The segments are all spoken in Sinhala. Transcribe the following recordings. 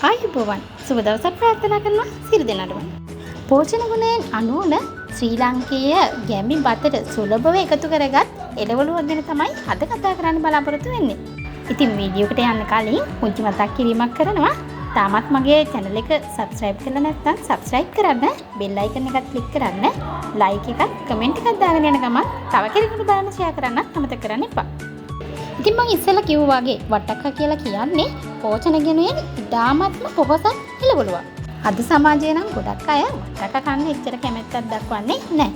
ආයුබෝවන් සුබ දවසක් ප්‍රාර්ථනා කරනවා සියලු දෙනාටම. පෝෂණ ගුණයෙන් අනුවන ශ්‍රී ලාංකේය ගැමි බතට සුලභව එකතු කරගත් එළවලු ගැන තමයි අද කතා කරන්න බලාපොරොත්තු වෙන්නේ. ඉතින් වීඩියෝ එකට යන්න කලින් පුංචි මතක් කිරීමක් කරනවා. තාමත් මගේ channel එක subscribe කරලා නැත්නම් subscribe කරන්න, bell icon එකත් click කරන්න, like එකත් comment එකත් දාගෙන යන ගමන් තව කෙනෙකුට බලන්න share කරන්නත් අමතක කරන්න එපා. ඉතින් මම ඉස්සෙල්ලා කිව්වා වගේ වට්ටක්ක කියලා කියන්නේ පෝෂණ ගුණයෙන් ඉතාමත්ම පොහොසත් එළවලුවක්. අද සමාජයේ නම් ගොඩක් අය වට්ටක්ක කන්න එච්චර කැමැත්තක් දක්වන්නේ නැහැ.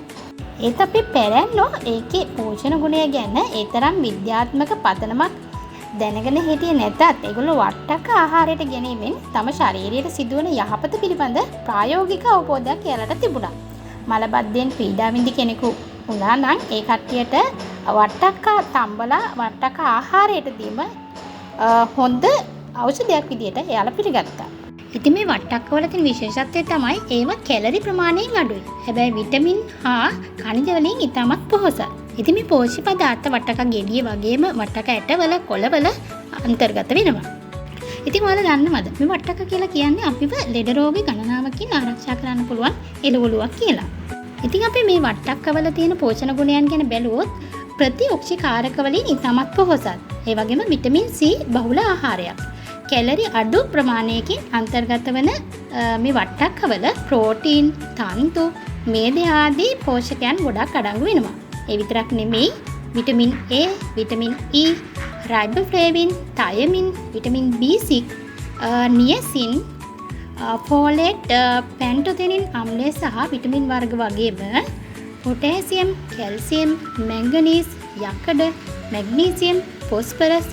ඒත් අපි පැරැන්නෝ ඒකේ පෝෂණ ගුණය ගැන ඒ තරම් විද්‍යාත්මක පදනමක් දැනගෙන හිටියේ නැතත් ඒගොල්ලෝ වට්ටක්ක ආහාරයට ගැනීමෙන් තම ශරීරයට සිදුවන යහපත පිළිබඳ ප්‍රායෝගික අවබෝධයක් එයාලට තිබුණා. මලබද්ධයෙන් පීඩා විඳි කෙනෙකු වුණා නම් ඒ කට්ටියට වට්ටක්ක තම්බලා වට්ටක්ක ආහාරයට දීම හොඳ ඖෂධයක් විදියට එයාලා පිළිගත්තා. ඉතින් මේ වට්ටක්ක වල තියෙන විශේෂත්වය තමයි ඒව කැලරි ප්‍රමාණයෙන් අඩුයි. හැබැයි විටමින් හා ಖನಿජ වලින් ඉතාමත් පොහොසත්. ඉතින් මේ පෝෂ්‍ය පදාර්ථ වට්ටක්ක ගෙඩිය වගේම වට්ටක්ක ඇටවල කොළවල අන්තර්ගත වෙනවා. ඉතින් ඔයාලා දන්නවද මේ වට්ටක්ක කියලා කියන්නේ අපිව ලෙඩ රෝග ගණනාවකින් ආරක්ෂා කරන්න පුළුවන් එළවලුවක් කියලා. ඉතින් අපි මේ වට්ටක්කවල තියෙන පෝෂණ ගුණයන් ගැන බැලුවොත් ප්‍රතිඔක්ෂි කාරක වලින් ඉතාමත් පොහොසත්. ඒ වගේම විටමින් C බහුල ආහාරයක්. කැලරි අඩු ප්‍රමාණයකින් අන්තර්ගත වන මේ වට්ටක්කවල ප්‍රෝටීන්, තන්තු, මේද ආදී පෝෂකයන් ගොඩක් අඩංගු වෙනවා. ඒ විතරක් නෙමෙයි vitamin A, vitamin E, riboflavin, thiamine, vitamin B6, niacin, folate, pantothenic අම්ලය සහ විටමින් වර්ග වගේම පොටෑසියම්, කැල්සියම්, මැංගනීස්, යකඩ, මැග්නීසියම්, ෆොස්ෆරස්,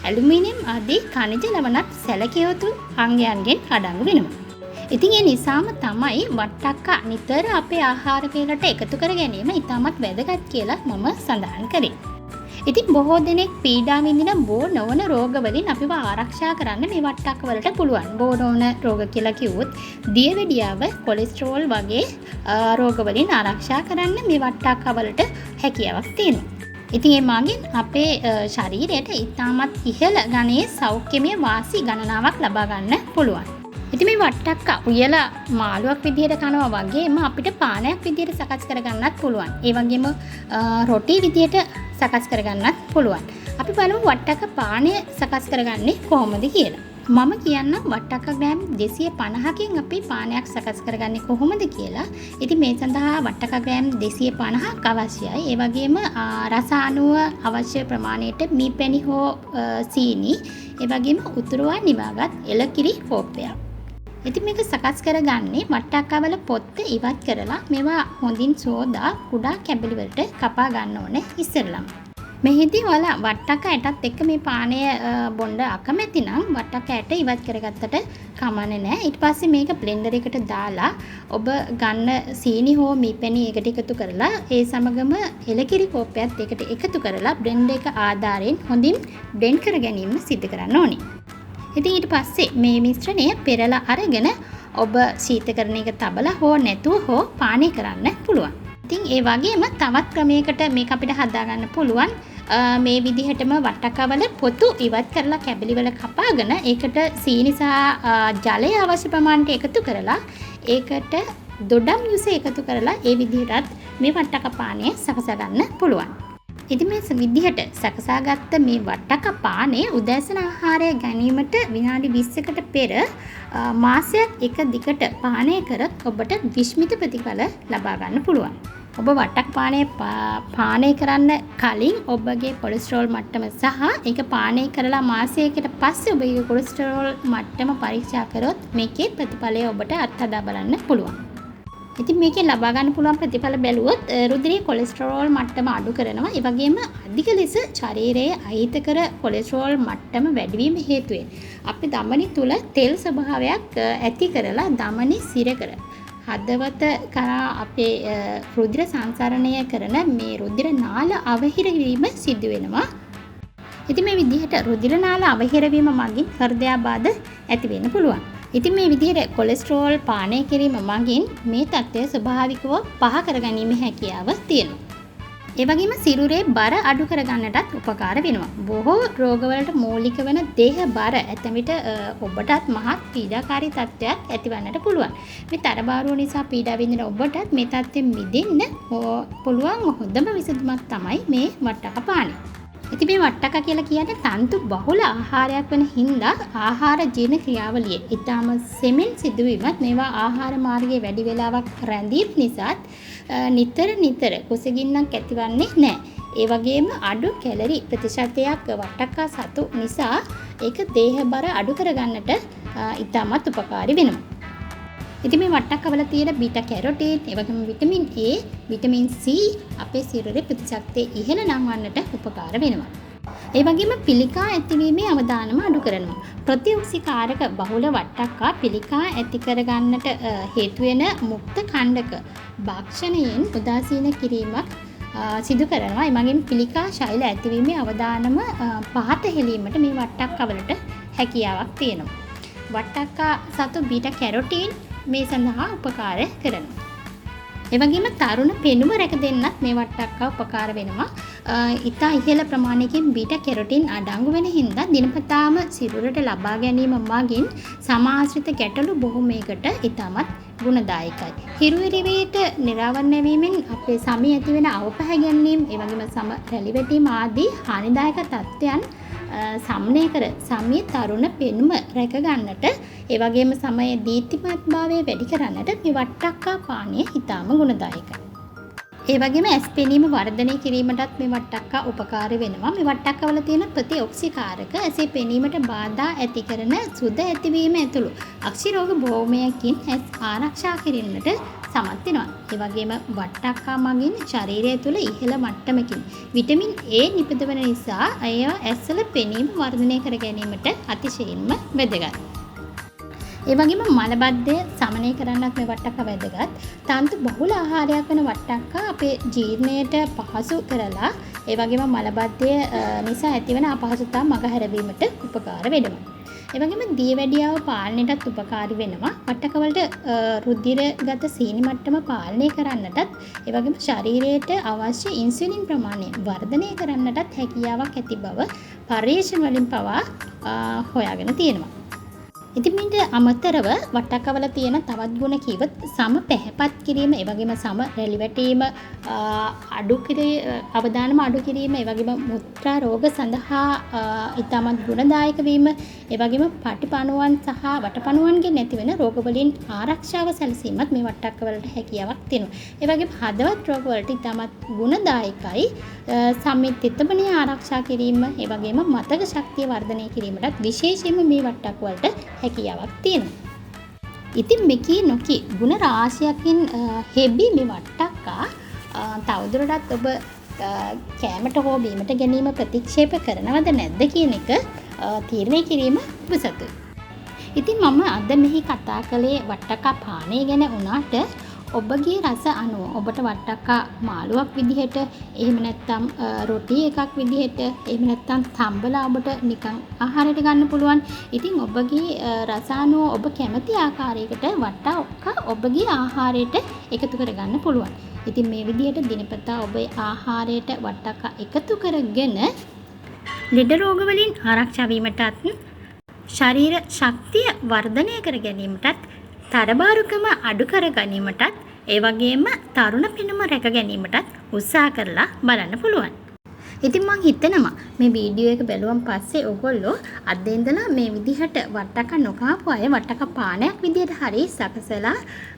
ඇලුමිනියම් ආදී ಖನಿජ ලවණත් සැලකිය යුතු අංගයන්ගෙන් අඩංගු වෙනවා. ඉතින් ඒ නිසාම තමයි වට්ටක්ක නිතර අපේ ආහාර වේලට එකතු කර ගැනීම ඉතාමත් වැදගත් කියලා මම සඳහන් කරේ. ඉතින් බොහෝ දෙනෙක් පීඩා විඳින බෝ නොවන රෝග වලින් අපිව ආරක්ෂා කරන්න මේ වට්ටක්ක වලට පුළුවන්. බෝ නොවන රෝග කියලා කිව්වොත් දියවැඩියාව, කොලෙස්ටරෝල් වගේ රෝග වලින් ආරක්ෂා කරන්න මේ වට්ටක්ක වලට හැකියාවක් තියෙනවා. ඉතින් ඒ මගින් අපේ ශරීරයට ඉතාමත් ඉහළ ගණයේ සෞඛ්‍යමය වාසි ගණනාවක් ලබා ගන්න පුළුවන්. ඉතින් මේ වට්ටක්ක උයලා මාළුවක් විදිහට කනවා වගේම අපිට පානයක් විදිහට සකස් කරගන්නත් පුළුවන්. ඒ වගේම රොටි විදිහට සකස් කරගන්නත් පුළුවන්. අපි බලමු වට්ටක්ක පානය සකස් කරගන්නේ කොහොමද කියලා. මම කියන්නම් වට්ටක්ක ග්‍රෑම් 250කින් අපි පානයක් සකස් කරගන්නේ කොහොමද කියලා. ඉතින් මේ සඳහා වට්ටක්ක ග්‍රෑම් 250ක් අවශ්‍යයි. ඒ වගේම රස අණුව අවශ්‍ය ප්‍රමාණයට මීපැණි හෝ සීනි, ඒ වගේම උතුරුවා නිවාගත් එළකිරි කෝප්පයක්. ඉතින් මේක සකස් කරගන්නේ වට්ටක්කවල පොත්ත ඉවත් කරලා මේවා හොඳින් සෝදා කුඩා කැබලි වලට කපා ගන්න ඕනේ ඉස්සෙල්ලම. මෙහිදී ඔයාලා වට්ටක්ක ඇටත් එක්ක මේ පානය බොන්න අකමැති නම් වට්ටක්ක ඇට ඉවත් කරගත්තට කමන්නේ නැහැ. ඊට පස්සේ මේක බ්ලෙන්ඩර් එකට දාලා ඔබ ගන්න සීනි හෝ මීපැණි එකට එකතු කරලා ඒ සමගම එළකිරි කෝප්පයත් එකට එකතු කරලා බ්ලෙන්ඩර් එක ආධාරයෙන් හොඳින් බ්ලෙන්ඩ් කර ගැනීම සිදු කරන්න ඕනේ. ඉතින් ඊට පස්සේ මේ මිශ්‍රණය පෙරලා අරගෙන ඔබ ශීතකරණයක තබලා හෝ නැතුව හෝ පානය කරන්න පුළුවන්. ඉතින් ඒ වගේම තවත් ක්‍රමයකට මේක අපිට හදාගන්න පුළුවන්. මේ විදිහටම වට්ටක්කවල පොතු ඉවත් කරලා කැබලි වල කපාගෙන ඒකට සීනි සහ ජලය අවශ්‍ය ප්‍රමාණයට එකතු කරලා ඒකට දොඩම් යුස එකතු කරලා ඒ විදිහටත් මේ වට්ටක්ක පානය සකසා ගන්න පුළුවන්. ඉතින් මේ විදිහට සකසාගත්ත මේ වට්ටක්ක පානය උදෑසන ආහාරය ගැනීමට විනාඩි 20කට පෙර මාසයක් එක දිගට පානය කරත් ඔබට විශ්මිත ප්‍රතිඵල ලබා ගන්න පුළුවන්. ඔබ වට්ටක් පානය කරන්න කලින් ඔබගේ කොලෙස්ටරෝල් මට්ටම සහ ඒක පානය කරලා මාසයකට පස්සේ ඔබගේ කොලෙස්ටරෝල් මට්ටම පරීක්ෂා කරොත් මේකේ ප්‍රතිඵලය ඔබට අත්හදා බලන්න පුළුවන්. ඉතින් මේකෙන් ලබා ගන්න පුළුවන් ප්‍රතිඵල බැලුවොත් රුධිරයේ කොලෙස්ටරෝල් මට්ටම අඩු කරනවා. ඒ වගේම අධික ලෙස ශරීරයේ අහිතකර කොලෙස්ටරෝල් මට්ටම වැඩිවීම හේතුවෙන් අපේ ධමනි තුල තෙල් ස්වභාවයක් ඇති කරලා ධමනි සිර කර හදවත කරා අපේ රුධිර සංසරණය කරන මේ රුධිර නාල අවහිර වීම සිදු වෙනවා. ඉතින් මේ විදිහට රුධිර නාල අවහිර වීම මගින් හෘදයාබාධ ඇති වෙන්න පුළුවන්. ඉතින් මේ විදිහට කොලෙස්ටරෝල් පානය කිරීම මගින් මේ තත්ත්වය ස්වභාවිකව පහ කරගැනීමේ හැකියාව තියෙනවා. ඒ වගේම සිරුරේ බර අඩු කරගන්නටත් උපකාර වෙනවා. බොහෝ රෝගවලට මූලික වන දේහ බර ඇතැම් විට ඔබටත් මහත් පීඩාකාරී තත්ත්වයක් ඇතිවන්නට පුළුවන්. මේ තරබාරුව නිසා පීඩා විඳින ඔබටත් මේ තත්ත්වෙන් මිදෙන්න පුළුවන් හොඳම විසඳුමක් තමයි මේ වට්ටක පානය. ඉතින් මේ වට්ටක කියලා කියන්නේ තන්තු බහුල ආහාරයක් වෙන හින්දා ආහාර ජීර්ණ ක්‍රියාවලිය ඊටම සෙමින් සිදුවීමත් මේවා ආහාර මාර්ගයේ වැඩි වේලාවක් රැඳීම නිසාත් නිතර කුසගින්නක් ඇතිවන්නේ නැහැ. ඒ වගේම අඩු කැලරි ප්‍රතිශතයක් වට්ටක්ක සතු නිසා ඒක දේහ බර අඩු කරගන්නට ඉතාමත් උපකාරී වෙනවා. ඉතින් මේ වට්ටක්කවල තියෙන බීටා කැරොටින්, ඒ වගේම විටමින් A, විටමින් C අපේ සිරුරේ ප්‍රතිශක්තිය ඉහළ නංවන්නට උපකාර වෙනවා. ඒ වගේම පිළිකා ඇතිවීමේ අවදානම අඩු කරනවා. ප්‍රතිඔක්සිකාරක බහුල වට්ටක්කා පිළිකා ඇති කරගන්නට හේතු වෙන මුක්ත කණ්ඩක භාක්ෂණයෙන් උදාසීන කිරීමක් සිදු කරනවා. ඒ වගේම පිළිකා ශෛල ඇතිවීමේ අවදානම පහත හෙලීමට මේ වට්ටක්කවලට හැකියාවක් තියෙනවා. වට්ටක්කා සතු බීටා කැරොටින් මේ සඳහා උපකාර කරනවා. ඒ වගේම තරුණ පෙනුම රැක දෙන්නත් මේ වට්ටක්කා උපකාර වෙනවා. ඉතා ඉහළ ප්‍රමාණයකින් බීටා කැරොටින් අඩංගු වෙන හින්දා දිනපතාම සිරුරට ලබා ගැනීම මගින් සමාශ්‍රිත ගැටලු බොහෝමයකට ඉතාමත් ගුණදායකයි. හිරු එරිවේට නිරාවරණය වීමෙන් අපේ සමේ ඇති වෙන අවපැහැගැන්වීම, ඒ වගේම සම රැලිවැටීම් ආදී හානිදායක තත්ත්වයන් සමනය කර සමයේ තරුණ පෙනුම රැක ගන්නට, ඒ වගේම සමයේ දීප්තිමත්භාවය වැඩි කරන්නට මේ වට්ටක්කා පානය ඉතාම ගුණදායකයි. ඒ වගේම ඇස් පෙනීම වර්ධනය කිරීමටත් මේ වට්ටක්කා උපකාර වෙනවා. මේ වට්ටක්කවල තියෙන ප්‍රතිඔක්සිකාරක ඇසේ පෙනීමට බාධා ඇති කරන සුද ඇතිවීම ඇතුළු අක්ෂි රෝග බොහෝමයකින් ඇස් ආරක්ෂා කිරීමට සමත් වෙනවා. ඒ වගේම වට්ටක්කා මගින් ශරීරය තුළ ඉහළ මට්ටමකින් විටමින් A නිපදවන නිසා අය ඇස්වල පෙනීම වර්ධනය කර ගැනීමට අතිශයින්ම වැදගත්. ඒ වගේම මලබද්ධය සමනය කරන්නත් මේ වට්ටක්කා වැදගත්. තන්තු බහුල ආහාරයක් වෙන වට්ටක්කා අපේ ජීර්ණයට පහසු කරලා, ඒ වගේම මලබද්ධය නිසා ඇතිවන අපහසුතා මගහැරවීමට උපකාර වෙනවා. ඒ වගේම දියවැඩියාව පාලනයටත් උපකාරී වෙනවා. වට්ටකවලට රුධිරගත සීනි මට්ටම පාලනය කරන්නටත්, ඒ වගේම ශරීරයට අවශ්‍ය ඉන්සුලින් ප්‍රමාණය වර්ධනය කරන්නටත් හැකියාවක් ඇති බව පර්යේෂණ වලින් පවා හොයාගෙන තියෙනවා. ඉතින් මීට අමතරව වට්ටක්කවල තියෙන තවත් ගුණ කිව්වොත් සම පැහැපත් කිරීම, ඒ වගේම සම රැලිවැටීම අවදානම අඩු කිරීම, ඒ වගේම මුත්‍රා රෝග සඳහා ඉතාමත් ගුණදායක වීම, ඒ වගේම පටිපණුවන් සහ වටපණුවන්ගෙන් නැතිවෙන රෝග වලින් ආරක්ෂාව සැලසීමත් මේ වට්ටක්කවලට හැකියාවක් තියෙනවා. ඒ වගේම හදවත් රෝග වලට ඉතාමත් ගුණදායකයි. සම්මිත තෙතමනය ආරක්ෂා කිරීම, ඒ වගේම මතක ශක්තිය වර්ධනය කිරීමටත් විශේෂයෙන්ම මේ වට්ටක්කවලට හැකියාවක් තියෙනවා. ඉතින් මෙකී නොකී ගුණ රාශියකින් හෙබි මේ වට්ටක්කා තවදුරටත් ඔබ කෑමට හෝ බීමට ගැනීම ප්‍රතික්ෂේප කරනවද නැද්ද කියන එක තීරණය කිරීම ඔබ සතුයි. ඉතින් මම අද මෙහි කතා කළේ වට්ටක්කා පානය ගැන වුණාට ඔබගේ රස අනුව ඔබට වට්ටක්කා මාළුවක් විදිහට, එහෙම නැත්නම් රොටි එකක් විදිහට, එහෙම නැත්නම් තම්බලා ඔබට නිකන් ආහාරයට ගන්න පුළුවන්. ඉතින් ඔබගේ රස අනුව ඔබ කැමති ආකාරයකට වට්ටක්කා ඔබගේ ආහාරයට එකතු කරගන්න පුළුවන්. ඉතින් මේ විදිහට දිනපතා ඔබේ ආහාරයට වට්ටක්කා එකතු කරගෙන ලෙඩ රෝග වලින් ආරක්ෂා වීමටත්, ශරීර ශක්තිය වර්ධනය කර ගැනීමටත්, තරබාරුකම අඩු කර ගැනීමටත්, ඒ වගේම තරුණ පෙනුම රැක ගැනීමටත් උත්සාහ කරලා බලන්න පුළුවන්. ඉතින් මම හිතනවා මේ වීඩියෝ එක බැලුවන් පස්සේ ඔයගොල්ලෝ අද ඉඳලා මේ විදිහට වට්ටක්කා නොකාපු අය වට්ටක්කා පානයක් විදිහට හරි සකසලා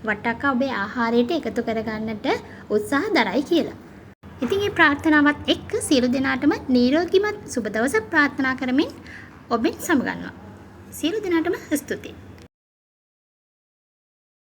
වට්ටක්කා ඔබේ ආහාරයට එකතු කරගන්නට උත්සාහ දරයි කියලා. ඉතින් මේ ප්‍රාර්ථනාවත් එක්ක සියලු දෙනාටම නිරෝගීමත් සුබ දවසක් ප්‍රාර්ථනා කරමින් ඔබෙන් සමගන්නවා. සියලු දෙනාටම ස්තුතියි.